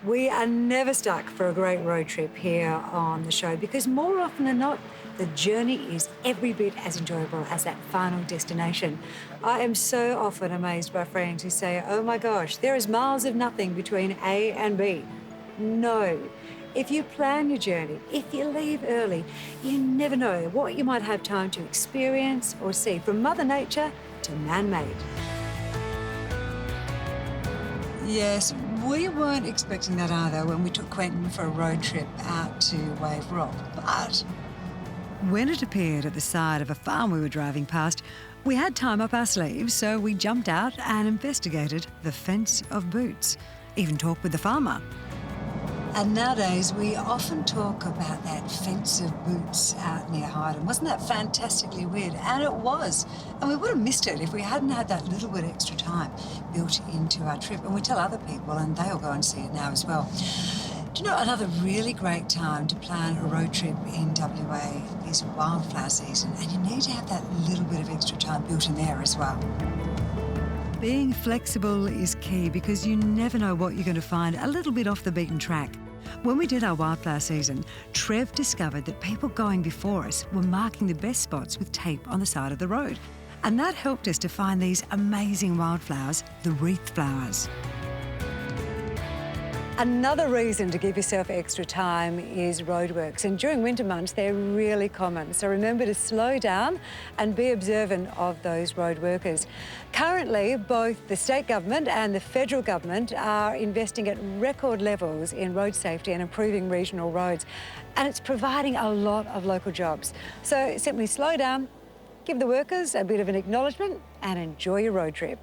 We are never stuck for a great road trip here on the show because more often than not, the journey is every bit as enjoyable as that final destination. I am so often amazed by friends who say, oh my gosh, there is miles of nothing between A and B. No. If you plan your journey, if you leave early, you never know what you might have time to experience or see, from Mother Nature to man-made. Yes, we weren't expecting that either when we took Quentin for a road trip out to Wave Rock. But when it appeared at the side of a farm we were driving past, we had time up our sleeves, so we jumped out and investigated the fence of boots, even talked with the farmer. And nowadays, we often talk about that fence of boots out near Hyden. Wasn't that fantastically weird? And it was. And we would have missed it if we hadn't had that little bit extra time built into our trip. And we tell other people, and they'll go and see it now as well. Do you know, another really great time to plan a road trip in WA is wildflower season. And you need to have that little bit of extra time built in there as well. Being flexible is key because you never know what you're going to find a little bit off the beaten track. When we did our wildflower season, Trev discovered that people going before us were marking the best spots with tape on the side of the road. And that helped us to find these amazing wildflowers, the wreath flowers. Another reason to give yourself extra time is roadworks, and during winter months they're really common. So remember to slow down and be observant of those road workers. Currently, both the state government and the federal government are investing at record levels in road safety and improving regional roads, and it's providing a lot of local jobs. So simply slow down, give the workers a bit of an acknowledgement and enjoy your road trip.